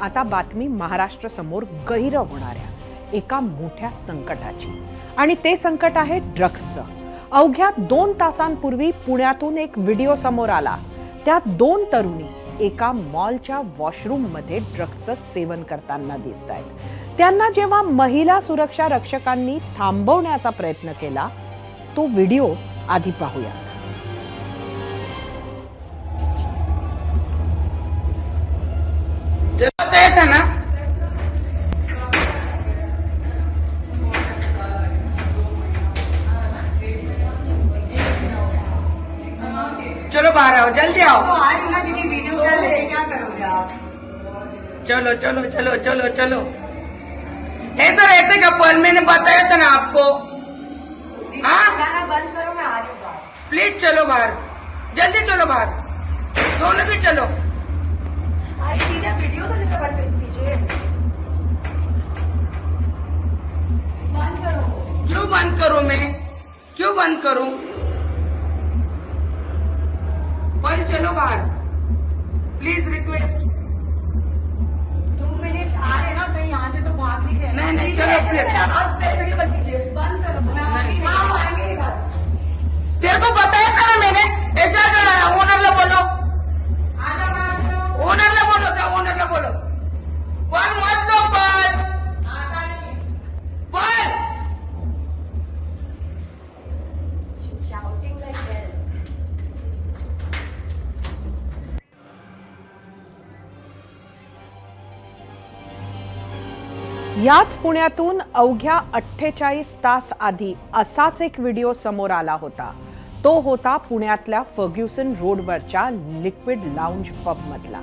आता बातमी महाराष्ट्र समोर गैर होणाऱ्या एका मोठ्या संकटाची, आणि ते संकट आहे ड्रग्सचं. अवघ्या 2 तासांपूर्वी पुण्यातून एक व्हिडिओ समोर आला. त्यात 2 तरुणी एका मॉलच्या वॉशरूम मध्ये ड्रग्सचं सेवन करताना दिसत आहेत. त्यांना जेव्हा महिला सुरक्षा रक्षकांनी थांबवण्याचा प्रयत्न केला, तो व्हिडिओ आधी पाहूया. था ना, चलो बाहर आओ, जल्दी आओ. आज ना दीदी वीडियो चल रही है, क्या करोगे आप? चलो चलो चलो चलो चलो. ऐसा रहते क्या पल? मैंने बताया था ना आपको. हाँ, गाना बंद करो, मैं आ रही हूँ बाहर. प्लीज चलो बाहर, जल्दी चलो बाहर, दोनों भी चलो. अरे सीधा वीडियो तो नहीं बंद कर दीजिए. बंद करो. क्यों बंद करूं मैं? क्यों बंद करूं? पल चलो बाहर, प्लीज रिक्वेस्ट. 2 मिनट्स आ रहे ना, कहीं यहाँ से तो भाग नहीं रहे. नहीं, नहीं, चलो फिर. अब वीडियो बंद कीजिए. बंद करो. मैं नहीं. हाँ, आएंगे इधर. तेरे को बताया था ना मैंने. एचआर का ओनरला बोलो, ओनरला बोलो, जा ओनरला बोलो. पण मत लो पण. पण She's shouting like hell. याच पुण्यातून अवघ्या 48 तास आधी असाच एक व्हिडिओ समोर आला होता. तो होता पुण्यातल्या फर्ग्युसन रोडवरच्या लिक्विड लाऊंज पब मधला.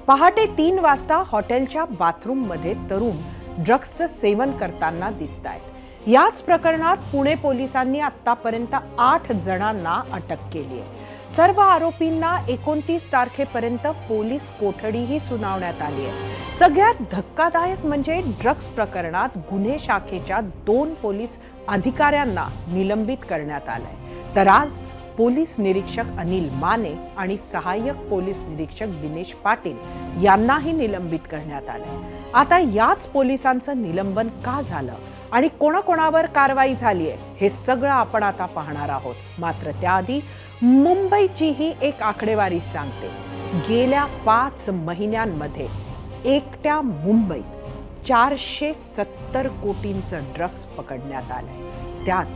पहाटे 3 वाजता हॉटेलच्या बाथरूममध्ये तरुण ड्रग्सचं सेवन करताना दिसत आहेत. याच प्रकरणात पुणे पोलिसांनी आतापर्यंत 8 जणांना अटक केली आहे. सर्व आरोपींना 29 तारखेपर्यंत पोलीस कोठडीही सुनावण्यात आली आहे. सगळ्यात धक्कादायक म्हणजे ड्रग्स प्रकरणात गुन्हे शाखेच्या 2 पोलीस अधिकाऱ्यांना निलंबित करण्यात आलंय. तर आज पोलीस निरीक्षक अनिल माने आणि सहाय्यक पोलीस निरीक्षक दिनेश पाटील यांनाही निलंबित करण्यात आलंय. आता याच पोलिसांचं निलंबन का झालं आणि कोणाकोणावर कारवाई झाली आहे, हे सगळं आपण आता पाहणार आहोत. मात्र त्याआधी मुंबईचीही एक आकडेवारी सांगते. गेल्या 5 महिन्यांमध्ये एकट्या मुंबईत 470 कोटींचं ड्रग्स पकडण्यात आलंय. त्यात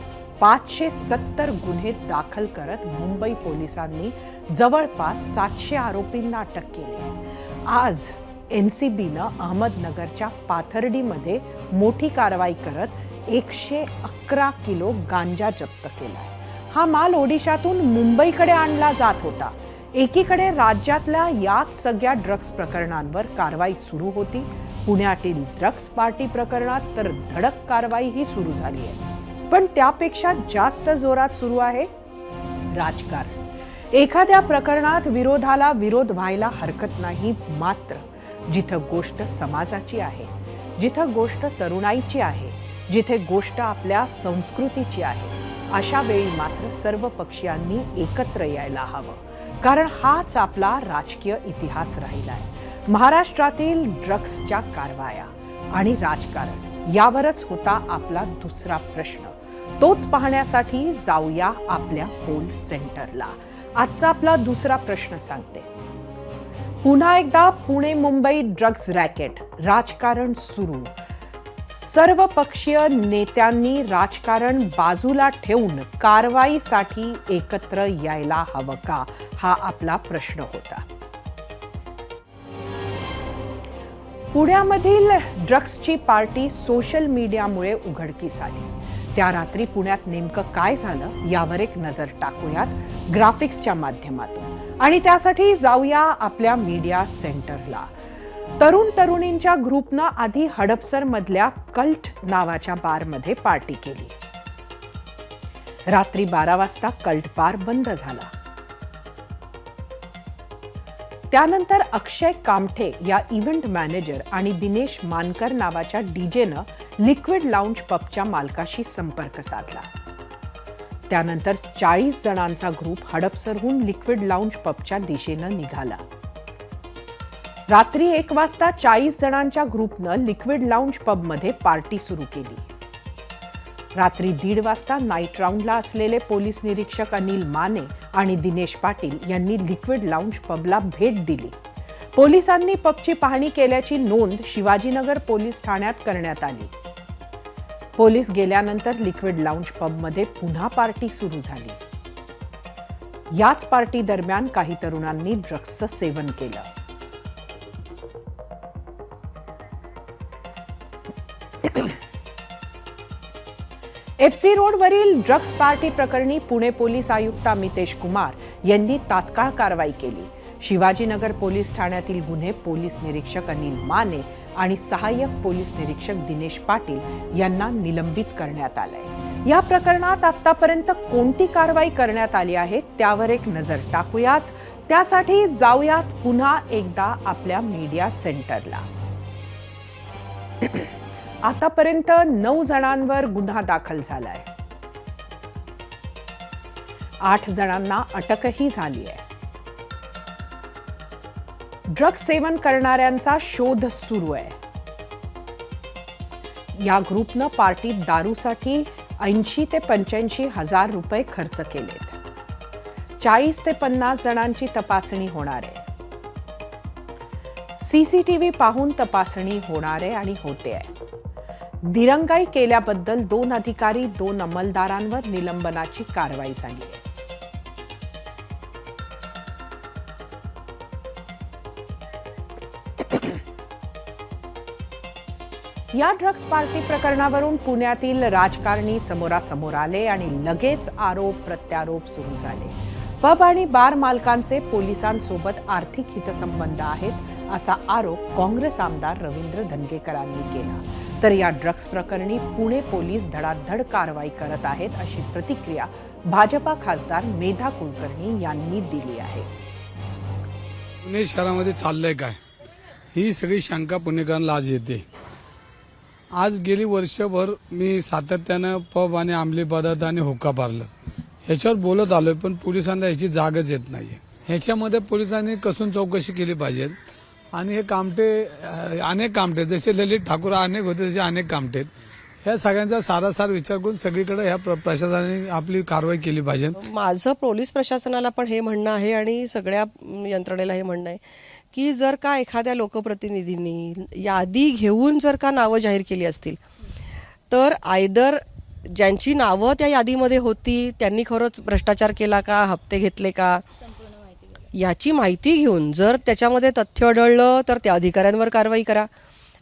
570 गुन्हे दाखल करत मुंबई पोलिसांनी जवळपास 700 आरोपींना अटक केली आहे. आज NCBनं अहमदनगरच्या पाथर्डीमध्ये मोठी कारवाई करत 111 किलो गांजा जप्त केलाय. हा माल ओडिशातून मुंबईकडे आणला जात होता. एकीकडे राज्यातल्या याच सगळ्या ड्रग्स प्रकरणांवर कारवाई सुरू होती. पुण्यातील ड्रग्स पार्टी प्रकरणात तर धडक कारवाईही सुरू झाली आहे. पण त्यापेक्षा जास्त जोरात सुरू आहे राजकारण. एखाद्या प्रकरणात विरोधाला विरोध व्हायला हरकत नाही, मात्र जिथं गोष्ट समाजाची आहे, जिथं गोष्ट तरुणाईची आहे, जिथे गोष्ट आपल्या संस्कृतीची आहे, अशा वेळी मात्र सर्व पक्षीयांनी एकत्र यायला हवं. कारण हाच आपला राजकीय इतिहास राहिलाय. महाराष्ट्रातील ड्रग्सच्या कारवाया आणि राजकारण यावरच होता आपला दुसरा प्रश्न. तोच पाहण्यासाठी जाऊया आपल्या पोल सेंटरला. आजचा आपला दुसरा प्रश्न सांगते. पुन्हा एकदा पुणे मुंबई ड्रग्स रॅकेट, राजकारण सुरू. सर्व पक्षीय नेत्यांनी राजकारण बाजूला ठेवून कारवाईसाठी एकत्र यायला हवं का, हा आपला प्रश्न होता. पुण्यामधील ड्रग्सची पार्टी सोशल मीडियामुळे उघडकीस आली. त्या रात्री पुण्यात नेमकं काय झालं यावर एक नजर टाकूयात ग्राफिक्सच्या माध्यमातून. आणि त्यासाठी जाऊया आपल्या मीडिया सेंटरला. तरुणींच्या ग्रुपनं आधी हडपसर मधल्या कल्ट नावाच्या बारमध्ये पार्टी केली. रात्री 12 वाजता कल्ट बार बंद झाला. त्यानंतर अक्षय कामठे या इव्हेंट मॅनेजर आणि दिनेश मानकर नावाच्या डीजेनं लिक्विड लाऊंज पबच्या मालकाशी संपर्क साधला. त्यानंतर 40 जणांचा ग्रुप हडपसरहून लिक्विड लाऊंज पबच्या दिशेनं निघाला. रात्री 1 वाजता 40 जणांच्या ग्रुपनं लिक्विड लाऊंज पबमध्ये पार्टी सुरू केली. रात्री 1:30 वाजता नाईट राऊंडला असलेले पोलीस निरीक्षक अनिल माने आणि दिनेश पाटील यांनी लिक्विड लाऊंज पबला भेट दिली. पोलिसांनी पबची पाहणी केल्याची नोंद शिवाजीनगर पोलीस ठाण्यात करण्यात आली. पोलीस गेल्यानंतर लिक्विड लाऊंज पबमध्ये पुन्हा पार्टी सुरू झाली. याच पार्टी दरम्यान काही तरुणांनी ड्रग्जचं सेवन केलं. FC रोडवरील ड्रग्ज पार्टी प्रकरणी पुणे पोलीस आयुक्त अमितेश कुमार यांनी तात्काळ कारवाई केली. शिवाजीनगर पोलीस ठाण्यातील गुन्हे पोलीस निरीक्षक अनिल माने आणि सहाय्यक पोलीस निरीक्षक दिनेश पाटील यांना निलंबित करण्यात आलंय. या प्रकरणात आतापर्यंत कोणती कारवाई करण्यात आली आहे त्यावर एक नजर टाकूयात. त्यासाठी जाऊयात पुन्हा एकदा आपल्या मीडिया सेंटरला. आतापर्यंत 9 जणांवर गुन्हा दाखल झालाय. 8 जणांना अटकही झाली आहे. ड्रग्ज सेवन करणाऱ्यांचा शोध सुरू आहे. या ग्रुपनं पार्टीत दारूसाठी 80 ते 85 हजार रुपये खर्च केलेत. 40 ते 50 जणांची तपासणी होणार आहे. CCTV पाहून तपासणी होणार आहे आणि होते आहे. दिरंगाई केल्याबद्दल 2 अधिकारी 2 अंमलदारांवर निलंबनाची कारवाई झाली आहे. या ड्रग्ज पार्टी प्रकरणावरून पुण्यातील राजकारणी समोरासमोर आले आणि लगेच आरोप प्रत्यारोप सुरू झाले. पब आणि बार मालकांचे पोलिसांसोबत आर्थिक हितसंबंध आहेत असा आरोप काँग्रेस आमदार रवींद्र धनगेकरांनी केला. तर या ड्रग्ज प्रकरणी पुणे पोलीस धडाधड कारवाई करत आहेत अशी प्रतिक्रिया भाजपा खासदार मेधा कुलकर्णी यांनी दिली आहे. पुणे शहरामध्ये चाललंय काय ही सगळी शंका पुणेकरांना आज येते. आज गेली वर्षभर मी सातत्यानं पब आणि अंमली पदार्थ आणि हुक्का पारलं ह्याच्यावर बोलत आलोय, पण पोलिसांना ह्याची जागच येत नाहीये. ह्याच्यामध्ये पोलिसांनी कसून चौकशी केली पाहिजे. आणि हे कामटे अनेक कामटे जसे ललित ठाकूर अनेक होते तसे अनेक कामटे ह्या सगळ्यांचा सारासार विचार करून सगळीकडे ह्या प्रशासनाने आपली कारवाई केली पाहिजे. माझं पोलीस प्रशासनाला पण हे म्हणणं आहे आणि सगळ्या यंत्रणेला हे म्हणणं आहे की जर का एखाद्या लोकप्रतिनिधींनी यादी घेऊन जर का नावं जाहीर केली असतील तर आयदर ज्यांची नावं त्या यादीमध्ये होती त्यांनी खरंच भ्रष्टाचार केला का, हप्ते घेतले का, याची माहिती घेऊन जर त्याच्यामध्ये तथ्य आढळलं तर त्या अधिकाऱ्यांवर कारवाई करा.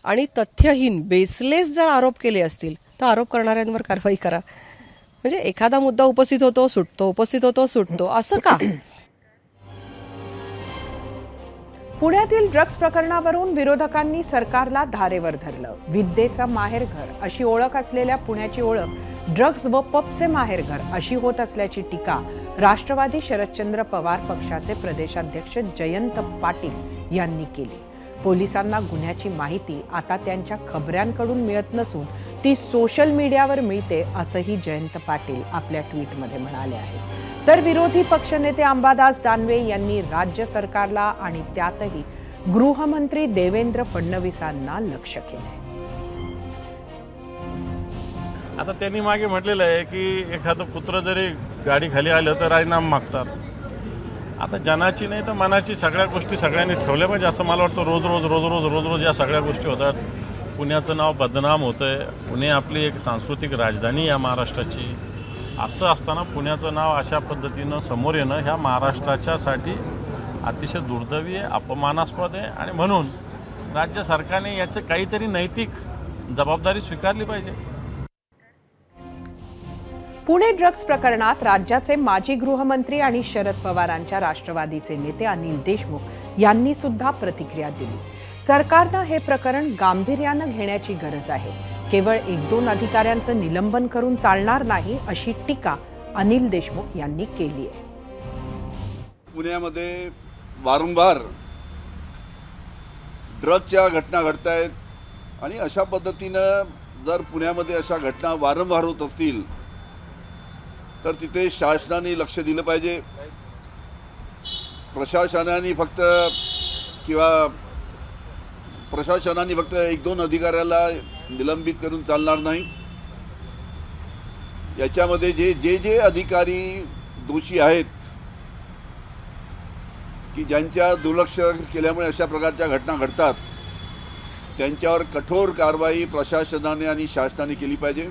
आणि तथ्यहीन बेसलेस जर आरोप केले असतील तर आरोप करणाऱ्यांवर कारवाई करा. म्हणजे एखादा मुद्दा उपस्थित होतो सुटतो, उपस्थित होतो सुटतो, असं का? पुण्यातील ड्रग्ज प्रकरणावरून विरोधकांनी सरकारला धारेवर धरलं. विद्येचं माहेरघर अशी ओळख असलेल्या पुण्याची ओळख ड्रग्ज व पबचे माहेरघर अशी होत असल्याची टीका राष्ट्रवादी शरदचंद्र पवार पक्षाचे प्रदेशाध्यक्ष जयंत पाटील यांनी केली. पोलिसांना गुन्ह्याची माहिती आता त्यांच्या खबऱ्यांकडून मिळत नसून ती सोशल मीडियावर मिळते असंही जयंत पाटील आपल्या ट्विटमध्ये म्हणाले आहेत. तर विरोधी पक्षनेते अंबादास दानवे यांनी राज्य सरकारला आणि त्यातही गृहमंत्री देवेंद्र फडणवीसांना लक्ष्य केलंय. आता त्यांनी मागे म्हटलेलं आहे की एखादं पुत्र जरी गाडी खाली आलं तर राजीनामा मागतात. आता जनाची नाही तर मनाची सगळ्या गोष्टी सगळ्यांनी ठेवल्या पाहिजे असं मला वाटतं. रोज या सगळ्या गोष्टी होतात. पुण्याचं नाव बदनाम होतंय. पुणे आपली एक सांस्कृतिक राजधानी या महाराष्ट्राची. असं असताना पुण्याचं नाव अशा पद्धतीनं समोर येणं ह्या महाराष्ट्राच्यासाठी अतिशय दुर्दैवी आहे, अपमानास्पद आहे. आणि म्हणून राज्य सरकारने याचं काहीतरी नैतिक जबाबदारी स्वीकारली पाहिजे. पुणे ड्रग्ज प्रकरणात राज्याचे माजी गृहमंत्री आणि शरद पवारांच्या राष्ट्रवादीचे नेते अनिल देशमुख यांनी सुद्धा प्रतिक्रिया दिली. सरकारनं हे प्रकरण गांभीर्यानं घेण्याची गरज आहे. केवळ 1-2 अधिकाऱ्यांचं निलंबन करून चालणार नाही अशी टीका अनिल देशमुख यांनी केली आहे. पुण्यामध्ये वारंवार ड्रग्जच्या घटना घडत आहेत आणि अशा पद्धतीनं जर पुण्यामध्ये अशा घटना वारंवार होत असतील तर तिथे शासनाने लक्ष दिलं पाहिजे. प्रशासनाने फक्त किंवा प्रशासनाने फक्त 1-2 अधिकाऱ्याला निलंबित करून चालणार नाही. याच्यामध्ये जे अधिकारी दोषी आहेत की ज्यांच्या दुर्लक्ष केल्यामुळे अशा प्रकारच्या घटना घडतात, त्यांच्यावर कठोर कारवाई प्रशासनाने आणि शासनाने केली पाहिजे.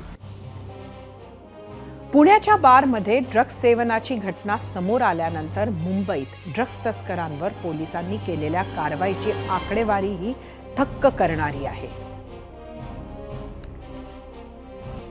पुण्याच्या बारमध्ये ड्रग्ज सेवनाची घटना समोर आल्यानंतर मुंबईत ड्रग्ज तस्करांवर पोलिसांनी केलेल्या कारवाईची आकडेवारीही थक्क करणारी आहे.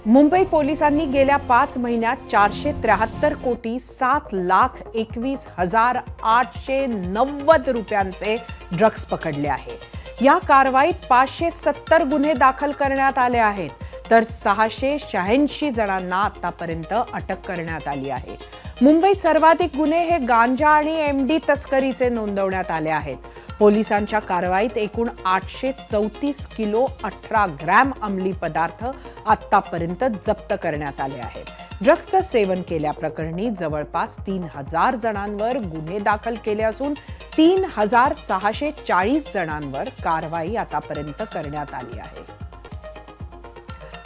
मुंबई पोलिसांनी गेल्या 5 महिन्यात 473 कोटी 7,21,890 रुपयांचे ड्रग्ज पकडले आहे. या कारवाईत 570 गुन्हे दाखल करण्यात आले आहेत, तर 686 जणांना आतापर्यंत अटक करण्यात आली आहे. मुंबईत सर्वाधिक गुन्हे हे गांजा आणि MD तस्करीचे नोंदवण्यात आले आहेत. पोलिसांच्या कारवाईत एकूण 834 किलो 18 ग्रॅम अंमली पदार्थ आतापर्यंत जप्त करण्यात आले आहेत. ड्रग्जचं सेवन केल्याप्रकरणी जवळपास 3,000 जणांवर गुन्हे दाखल केले असून 3,640 जणांवर कारवाई आतापर्यंत करण्यात आली आहे.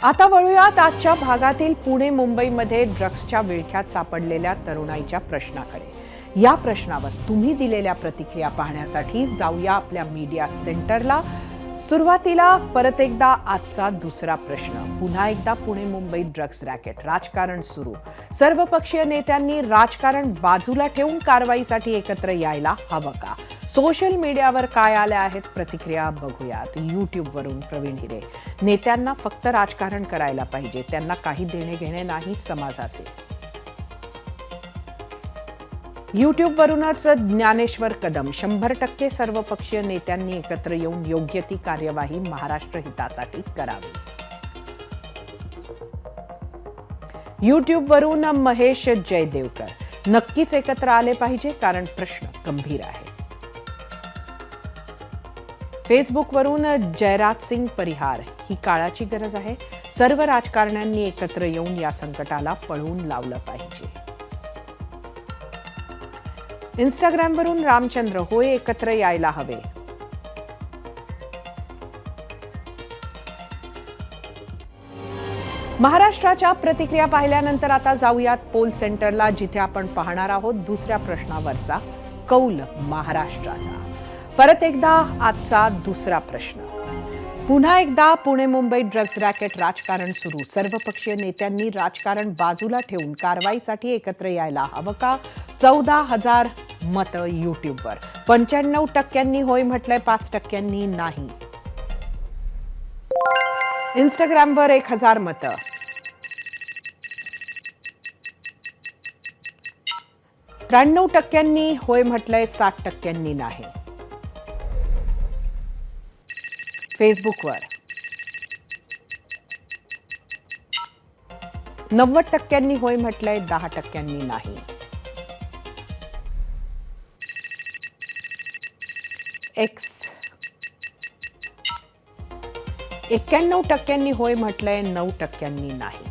आता वळूयात आजच्या भागातील पुणे मुंबईमध्ये ड्रग्जच्या विळख्यात सापडलेल्या तरुणाईच्या प्रश्नाकडे. या प्रश्नावर तुम्ही दिलेल्या प्रतिक्रिया पाहण्यासाठी जाऊया आपल्या मीडिया सेंटरला. सुरुवातीला परत एकदा आजचा दुसरा प्रश्न. पुन्हा एकदा पुणे मुंबई ड्रग्ज रॅकेट, राजकारण सुरू. सर्वपक्षीय नेत्यांनी राजकारण बाजूला ठेवून कारवाईसाठी एकत्र यायला हवं का? सोशल मीडियावर काय आल्या आहेत प्रतिक्रिया बघूयात. यूट्यूबवरून प्रवीण हिरे, नेत्यांना फक्त राजकारण करायला पाहिजे, त्यांना काही देणे घेणे नाही समाजाचे. यूट्यूबवरूनच ज्ञानेश्वर कदम, 100% सर्वपक्षीय नेत्यांनी एकत्र येऊन योग्य ती कार्यवाही महाराष्ट्र हितासाठी करावी. यूट्यूबवरून महेश जयदेवकर, नक्कीच एकत्र आले पाहिजे कारण प्रश्न गंभीर आहे. फेसबुकवरून जयराज सिंग परिहार, ही काळाची गरज आहे, सर्व राजकारण्यांनी एकत्र येऊन या संकटाला पळवून लावलं पाहिजे. इंस्टाग्रामवरून रामचंद्र, होय एकत्र यायला हवे. महाराष्ट्राच्या प्रतिक्रिया पाहिल्यानंतर आता जाऊयात पोल सेंटरला, जिथे आपण पाहणार आहोत दुसऱ्या प्रश्नावरचा कौल महाराष्ट्राचा. परत एकदा आजचा दुसरा प्रश्न. पुन्हा एकदा पुणे मुंबई ड्रग्ज रॅकेट, राजकारण सुरू. सर्वपक्षीय नेत्यांनी राजकारण बाजूला ठेवून कारवाईसाठी एकत्र यायला हवं का? 14,000 मतं यूट्यूबवर. 95% होय म्हटलंय, 5% नाही. इंस्टाग्रामवर 1,000 मतं. ,93% होय म्हटलंय, 60% नाही. फेसबुकवर 90% होय म्हटलंय, 10% नाही. एक्स 91% होय म्हटलंय, 9% नाही.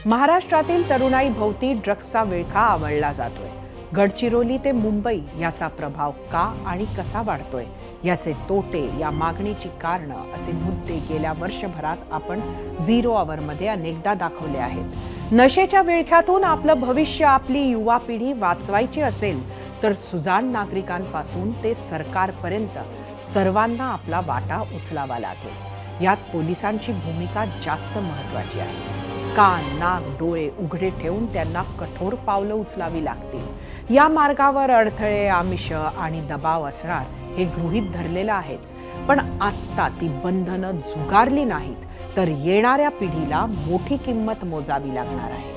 महाराष्ट्रातील तरुणाई भोवती ड्रग्जचा विळखा आवळला जातोय. गडचिरोली ते मुंबई याचा प्रभाव का आणि कसा वाढतोय, याचे तोटे, या मागणीची कारणं असे मुद्दे गेल्या वर्षभरात आपण 0 आवरमध्ये अनेकदा दाखवले आहेत. नशेच्या विळख्यातून आपलं भविष्य, आपली युवा पिढी वाचवायची असेल तर सुजाण नागरिकांपासून ते सरकारपर्यंत सर्वांना आपला वाटा उचलावा लागेल. यात पोलिसांची भूमिका जास्त महत्त्वाची आहे. कान, नाक, डोळे उघडे ठेवून त्यांना कठोर पावलं उचलावी लागतील. या मार्गावर अडथळे, आमिष आणि दबाव असणार हे गृहीत धरलेलं आहेच, पण आत्ता ती बंधनं झुगारली नाहीत तर येणाऱ्या पिढीला मोठी किंमत मोजावी लागणार आहे.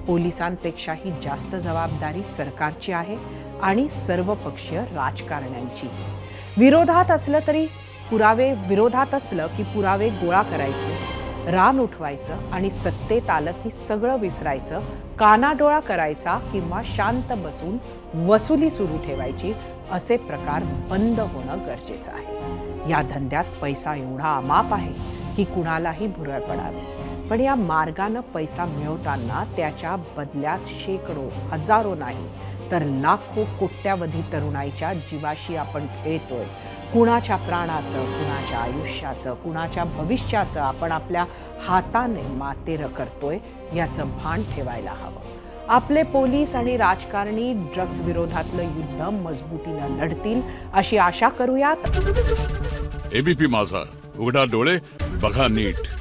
पोलिसांपेक्षाही जास्त जबाबदारी सरकारची आहे आणि सर्वपक्षीय राजकारण्यांची. विरोधात असलं की पुरावे गोळा करायचे, रान उठवायचं आणि सत्तेत आलं की सगळं विसरायचं, कानाडोळा करायचा किंवा शांत बसून वसुली सुरू ठेवायची, असे प्रकार बंद होणं गरजेचं आहे. या धंद्यात पैसा एवढा अमाप आहे की कुणालाही भुरळ पडावी, पण या मार्गानं पैसा मिळवताना त्याच्या बदल्यात शेकडो, हजारो नाही तर लाखो कोट्यावधी तरुणाईच्या जीवाशी आपण खेळतोय. कुणाच्या प्राणाचं, कुणाच्या आयुष्याचं, कुणाच्या भविष्याचं आपण आपल्या हाताने मातेरं करतोय याचं भान ठेवायला हवं. आपले पोलीस आणि राजकारणी ड्रग्ज विरोधातलं युद्ध मजबूतीनं लढतील अशी आशा करूयात. एबीपी माझा, उघडा डोळे बघा नीट.